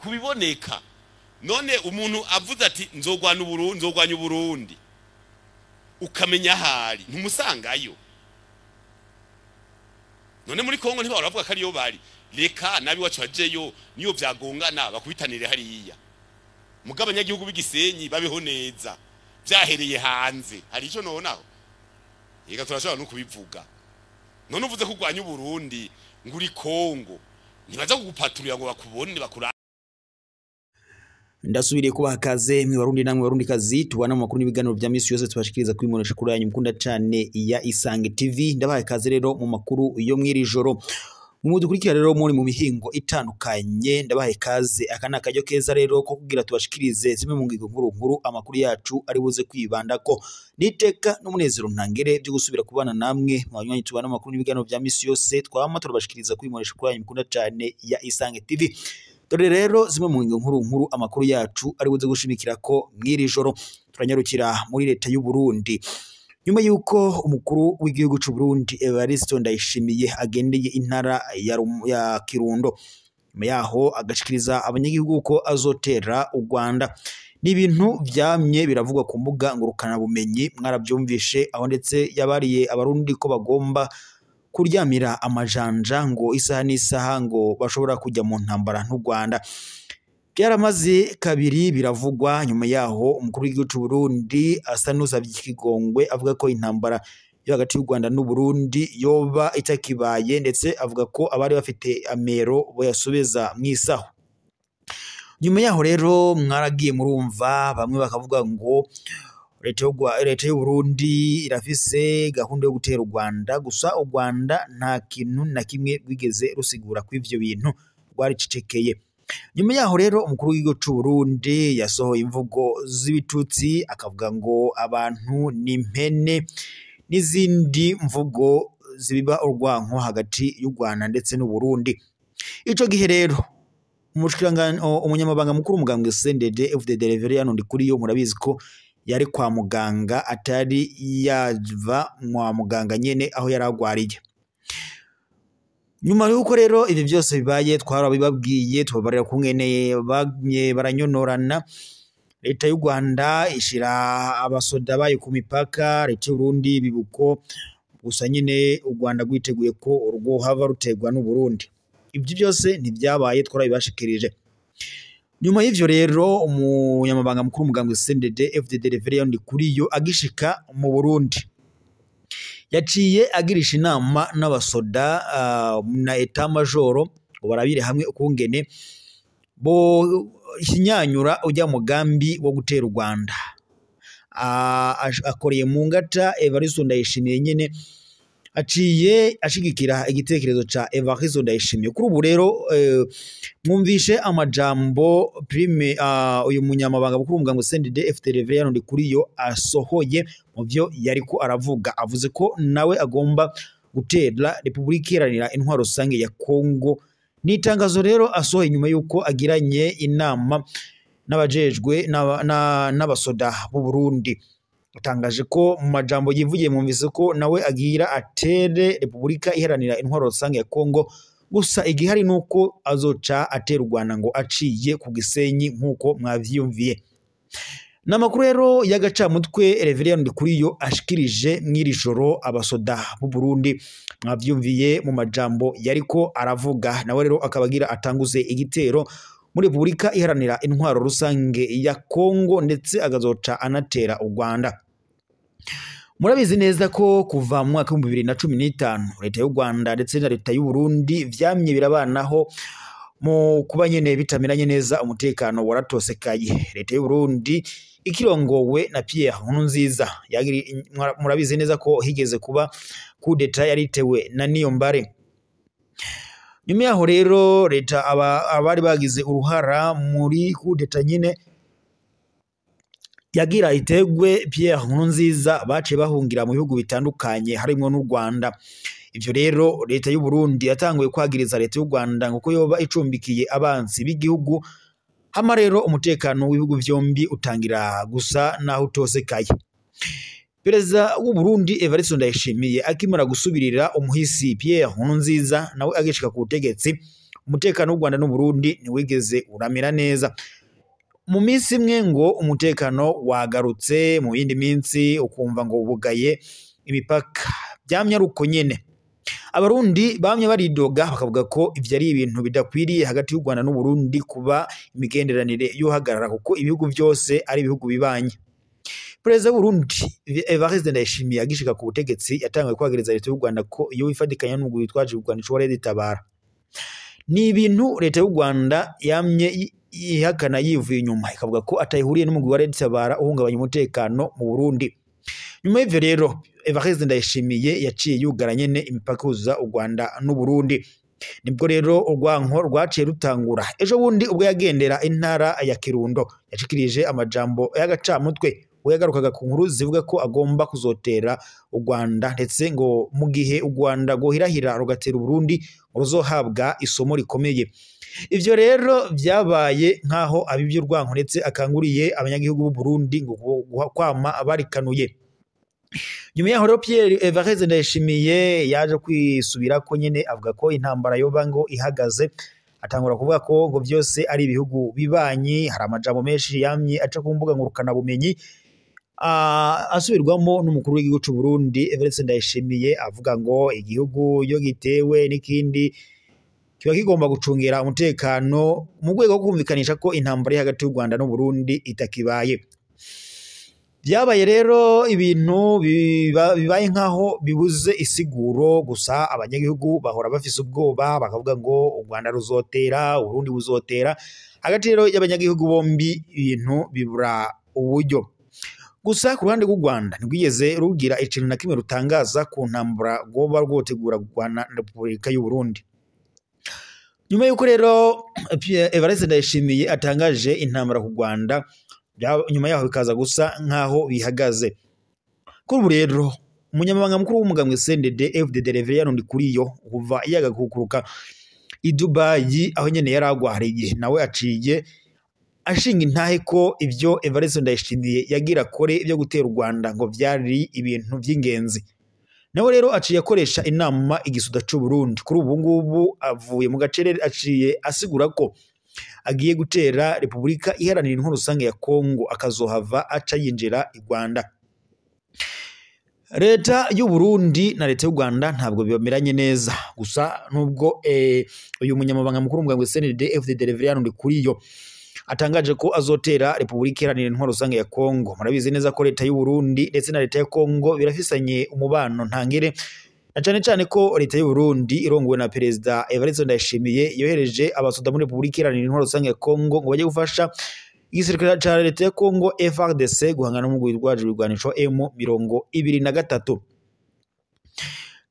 kubiboneka none umuntu avuze ati nzogwanya Uburundi ukamenya hari ntumusangayo none muri Kongo ntibara bavuga ko ariyo bari reka nabi wacu ajeyo niyo byagongana bakubitanire hariya mugabo abanyagihugu b'igisenyi babeho neza byahereye hanze hari ico nonaho yega turashobora no kubivuga none uvuze ko ugwanya Uburundi nguri Kongo nibaza kugupaturira ngo bakubone bakura. Ndasubiriye kubaha kaze mwe Barundi namwe Barundi kazi tubana mu makuru n'ibiganiro bya misi yose tubashikiriza kuri monesha kuri yanyu mukunda cyane ya Isange TV. Ndabaye kaze rero mu makuru yo mwiri joro mudukurikira rero muri mu mihingo itandukanye. Ndabaye kaze akana akaryo keza rero ko kugira tubashikirize zimwe mu ngingo nkuru amakuru yacu ari buze kwibanda ko niteka n'umunezero ntangere byo gusubira kubana namwe mwanywanyi tubana mu makuru n'ibiganiro bya misi yose twama turabashikiriza kuri monesha kuri yanyu mukunda cyane ya Isange TV. Dore rero zimwe mu ngingo nkuru amakuru yacu ari buze gushimikira ko mwiri joro turanyarukira muri leta y'u Burundi. Nyuma yuko umukuru w'igihugu cy'u Burundi Evariste Ndayishimiye agendeye intara ya Kirundo, nyuma yaho agashikiriza abanyagihugu ko azotera u Rwanda. Ni ibintu byamye biravugwa ku mbuga ngurukana bumenyi, mwarabyumvishe aho ndetse yabariye abarundi ko bagomba kuryamira amajanja ngo isaha n'isaha ngo bashobora kujya mu ntambara n'u Rwanda. Byaramaze kabiri biravugwa, nyuma yaho umukuru w'igihugu cy'u Burundi asa n'usabye ikigongwe avuga ko intambara yo hagati y'u Rwanda n'u Burundi yoba itakibaye, ndetse avuga ko abari bafite amero bo yasubiza mwisaho. Nyuma yaho rero mwaragiye murumva bamwe bakavuga ngo leta y'u Burundi irafise gahunda yo gutera u Rwanda, gusa u Rwanda nta kintu na kimwe rwigeze rusigura ku ivyo bintu rwaricecekeye. Nyuma yaho rero umukuru w'igihugu cy'u Burundi yasohoye imvugo z'ibitutsi akavuga ngo abantu ni impene n'izindi mvugo zibiba urwanko hagati y'u Rwanda ndetse n'u Burundi. Ico gihe rero umunyamabanga mukuru umugambwe CNDD-FDD Reverien Ndikuriyo murabizi ko yari kwa muganga atari yava mwa muganga nyene aho yaragwariye. Nyuma yuko rero ibi byose bibaye twarabibabwiye tubabarira kungene bagye baranyonorana, leta y'u Rwanda ishira abasoda bayo ku mipaka, leta y'u Burundi bibuko gusa nyine u Rwanda gwiteguye ko urwo hava rutegwa n'u Burundi. Ibyo byose ntibyabaye twarabibashikirije. Nyuma y'ivyo rero umunyamabanga mukuru umugambwe CNDD-FDD Reverien Ndikuriyo agishika mu Burundi yaciye agirisha inama n'abasoda na eta majoro barabire hamwe ukungene bo hinyanyura ujya mugambi wo gutera u Rwanda. Akoreye mu ngata Evariste Ndayishimiye nyene aciye ashigikira igitekerezo ca Evariste Ndayishimiye. Kuri ubu rero mwumvishe amajambo prime uyu munyamabanga mukuru umugambwe CNDD-FDD Reverien Ndikuriyo asohoye mu byo yariko aravuga. Avuze ko nawe agomba gutera Repubulika Iharanira Intwaro Rusange ya Kongo. Nitangazo rero asohoye nyuma yuko agiranye inama n'abajejwe n'abasoda b'u Burundi. Atangaje ko mu majambo yivugiye mwumvise ko nawe agira atere Repubulika Iharanira Intwaro Rusange ya Kongo, gusa igihari nuko azoca atera u Rwanda ngo aciye ku Gisenyi nkuko mwavyumviye. Namakuru rero y'agacamutwe Reverien Ndikuriyo ashikirije mwiri joro abasoda b'u Burundi mwavyumviye mu majambo yariko aravuga. Nawe rero akabagira atanguze igitero muri Repubulika Iharanira Intwaro Rusange ya Kongo, ndetse agazoca anatera u Rwanda. Murabizi neza ko kuva mu mwaka wa 2015 leta y'u Rwanda ndetse na leta y'u Burundi vyamye birabanaho mu kuba nyene bitamiranye neza, umutekano waratosekaye. Leta y'u Burundi ikirongowe na Pierre Nkurunziza murabizi neza ko higeze kuba coup d'etat yaritewe na Niyombare. Nyuma yaho rero leta abari bagize uruhara muri coup d'etat nyine yagira itegwe Pierre Nkurunziza bace bahungira mu bihugu bitandukanye harimo n'u Rwanda. Ivyo rero leta y'u Burundi yatanguye kwagiriza leta y'u Rwanda ngo ko yoba icumbikiye abanzi b'igihugu, hama rero umutekano w'ibihugu vyombi utangira gusa naho utosekaye. Perezida w'u Burundi Evariste Ndayishimiye akimara gusubirira umuhisi Pierre Nkurunziza nawe agishika ku butegetsi, umutekano w'u Rwanda n'u Burundi ntiwigeze uramera neza. Mu minsi imwe ngo umutekano wagarutse, mu yindi minsi ukumva ngo bugaye imipaka, byamye ari uko nyene. Abarundi bamye baridoga bakavuga ko ivyo ari ibintu bidakwiriye hagati y'u Rwanda n'u Burundi kuba imigenderanire yohagarara kuko ibihugu byose ari ibihugu bibanye. Perezida w'u Burundi Evariste Ndayishimiye agishika ku butegetsi yatangaye kwagereza leta y'u Rwanda ko iyo wifadikanya n'umugwi witwaje ubugwanisho wa Red Tabara. Ni ibintu leta y'u Rwanda yamye ihakana yivuye inyuma ikavuga ko atayihuriye n'umugwi wa Red Tabara uhungabanya umutekano mu Burundi. Nyuma y'ivyo rero Evariste Ndayishimiye yaciye yugara nyene imipaka uza u Rwanda n'u Burundi. Nibwo rero urwanko rwaciye rutangura. Ejo bundi ubwo yagendera intara ya Kirundo yashikirije amajambo y'agacamutwe uyagarukaga ku nkuru zivuga ko agomba kuzotera u Rwanda ndetse ngo mu gihe u Rwanda gohirahira rugatera u Burundi ruzohabwa isomo rikomeye. Ivyo rero byabaye nkaho abivyo urwanko ndetse akanguriye abanyagihugu b'u Burundi ngo kwama abarikanuye. Nyuma yaho rero Pierre Evariste Ndayishimiye yaje kwisubira ko nyene avuga ko intambara yoba ngo ihagaze, atangura kuvuga ko ngo byose ari ibihugu bibanyi. Hari amajambo menshi yamye aca ku mbuga ngurukana bumenyi asubirwamo n'umukuru w'igihugu cy'u Burundi Evariste Ndayishimiye avuga ngo igihugu yo gitewe n'ikindi kiba kigomba gucungera umutekano mu rwego rwo kumvikanisha ko intambara hagati y'u Rwanda n'u Burundi itakibaye. Byabaye rero ibintu bibaye nkaho bibuze isiguro, gusa abanyagihugu bahora bafise ubwoba bakavuga ngo u Rwanda ruzotera, u Burundi buzotera. Hagati rero y'abanyagihugu bombi ibintu bibura uburyo. Gusa ku ruhande rw'u Rwanda ntigwigeze rugira ikintu na kimwe rutangaza ku ntambara rwoba rwotegura kurwana na Repubulika y'u Burundi. Nyuma y'uko rero Evariste Ndayishimiye atangaje intambara ku Rwanda, nyuma yaho bikaza gusa nkaho bihagaze. Kuri ubu rero umunyamabanga mukuru w'umugambwe CNDD FDD Reverien Ndikuriyo kuva yagakukuruka i Dubai aho nyene yaragwariye, nawe aciye ashinga intahe ko ivyo Evariste Ndayishimiye yagira kore byo gutera u Rwanda ngo vyari ibintu by'ingenzi. Nawe rero aciye akoresha inama igisuda cy'u Burundi. Kuri ubu ngubu avuye mu gacerere aciye asigura ko agiye gutera Repubulika Iharanira Intwaro Rusange ya Kongo, akazohava aca yinjira i Rwanda. Leta y'u Burundi na leta y'u Rwanda ntabwo bibameranye neza, gusa nubwo uyu munyamabanga mukuru w'umugambwe CNDD FDD Reverien Ndikuriyo atangaje ko azotera Repubulika Iharanira Intwaro Rusange ya Kongo. Murabizi neza ko leta y'u Burundi ndetse na leta ya Kongo birafisanye umubano ntangere, na cyane ko leta y'u Burundi irongowe na Perezida Evariste Ndayishimiye yohereje abasoda muri Repubulika Iharanira Intwaro Rusange ya Kongo ngo bajye gufasha igisirikare ca leta ya Kongo FARDC guhangana n'umugwi witwaje ibigwanisho M23.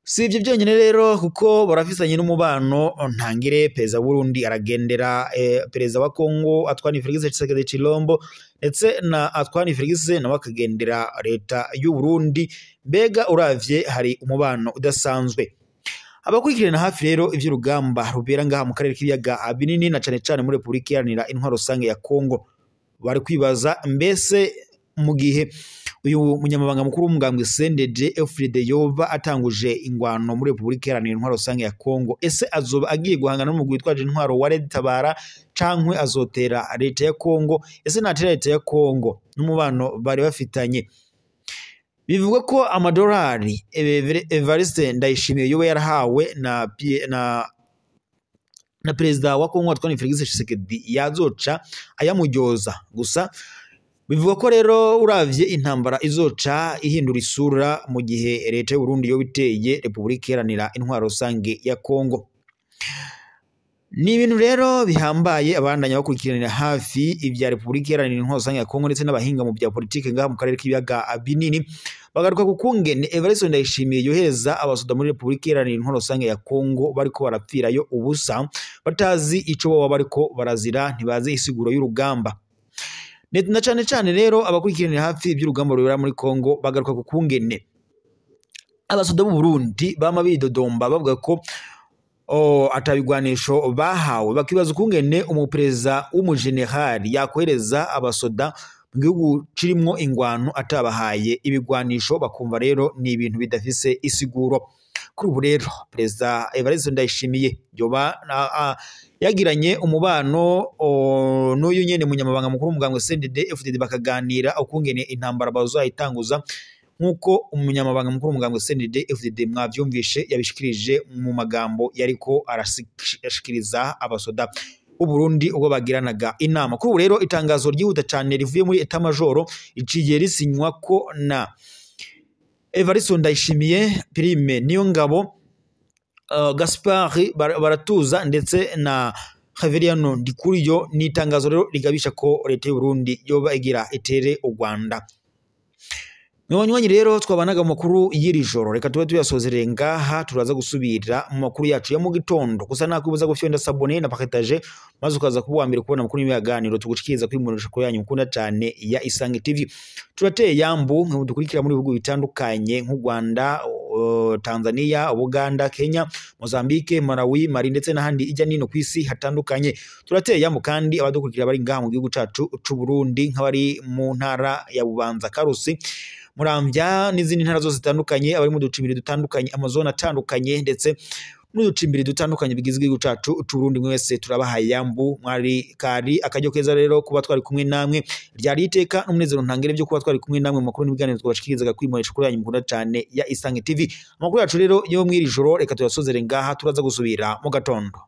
Si ivyo byonyine rero kuko barafisanye n'umubano ntangire. Perezida w'u Burundi aragendera perezida wa Kongo Antoine Félix Tshisekedi Tshilombo ndetse na Antoine Félix nawe akagendera leta y'u Burundi. Mbega uravye hari umubano udasanzwe. Abakurikirana hafi rero ivy'urugamba rubera ngaha mu karere k'ibiyaga binini na cane muri Repubulika Iharanira Intwaro Rusange ya Kongo bari kwibaza mbese mu gihe uyu munyamabanga mukuru w'umugambwe CNDD FDD yoba atanguje ingwano muri Repubulika Iharanira Intwaro Rusange ya Kongo, ese azoba agiye guhangana n'umugwi witwaje intwaro wa Red Tabara cankwe azotera leta ya Kongo? Ese natera leta ya Kongo n'umubano bari bafitanye? Bivuga ko amadolari Evariste Ndayishimiye yoba yarahawe na perezida wa Kongo Antoine Félix Tshisekedi yazoca ayamuryoza. Gusa bivuga ko rero uravye intambara izoca ihindura isura mu gihe leta y'u Burundi yo biteye Repubulika Iharanira Intwaro Rusange ya Kongo. Ni ibintu rero bihambaye abandanya bakurikiranira hafi ibya Repubulika Iharanira Intwaro Rusange ya Kongo ndetse n'abahinga mu bya politike ngaha mu karere k'ibiyaga binini bagaruka ku kungene Evariste Ndayishimiye yohereza abasoda muri Repubulika Iharanira Intwaro Rusange ya Kongo bariko barapfirayo ubusa batazi ico baba bariko barazira, ntibazi isiguro y'urugamba. Na cyane rero abakurikiranira hafi iby'urugamba rubera muri Kongo bagaruka ku kungene abasoda b'u Burundi bama bidodomba bavuga ko atabigwanisho bahawe, bakibaza ukungene umupereza w'umujenerali yakohereza abasoda mu gihugu kirimo ingwano atabahaye ibigwanisho bakumva rero ni ibintu bidafise isiguro. Kuri ubu rero Perezida Evariste Ndayishimiye yoba yagiranye umubano n'uyu nyene munyamabanga mukuru w'umugambwe CNDD-FDD bakaganira ukungene intambara bazoyitanguza nkuko umunyamabanga mukuru w'umugambwe CNDD-FDD mwavyumvishe yabishikirije mu magambo yariko arashikiriza abasoda Burundi ubwo bagiranaga inama. Kuri ubu rero itangazo ryihuta cyane rivuye muri etat majoro iciye risinywa ko na Evariste Ndayishimiye, Prime Niyongabo, Gaspard Baratuza ndetse na Xaveriano Ndikuriyo. Ni itangazo rero rigabisha ko leta y'u Burundi yoba igira itere u Rwanda. Mwanywanyi rero twabanaga mu makuru y'iri joro, reka tube tuyasozereye ngaha, turaza gusubira mu makuru yacu ya mu gitondo. Gusa nakwibuza gufyonda sabone na partage maze ukaza kuba mbere kubona makuru y'imiyaganiro tugushikiriza kwimurisha ko yanyu mukunda cyane ya Isange TV. Turateye yambu dukurikira muri bihugu bitandukanye nk'u Rwanda, Tanzania, Uganda, Kenya, Mozambique, Malawi, Mali ndetse n'ahandi ijya nino kwisi hatandukanye. Turateye yambu kandi abadukurikira bari ngaha mu gihugu cacu c'u Burundi nk'abari mu ntara ya Bubanza, Karusi, Muramvya n'izindi ntara zose zitandukanye, abari mu ducimbiri dutandukanye, amazone atandukanye ndetse n'uducimbiri dutandukanye bigizwe igihugu cacu c'u Burundi. Mwese turabahaye yambu, mwari kari akajyo keza rero kuba twari kumwe namwe, ryari iteka n'umunezero ntangere byo kuba twari kumwe namwe mu makuru n'ibiganiro twabashikirizaga kwimoresha kuri yanyu mukunda cyane ya Isange TV. Amakuru yacu rero yo mwiri joro reka tuyasozere ngaha, turaza gusubira mu gatondo.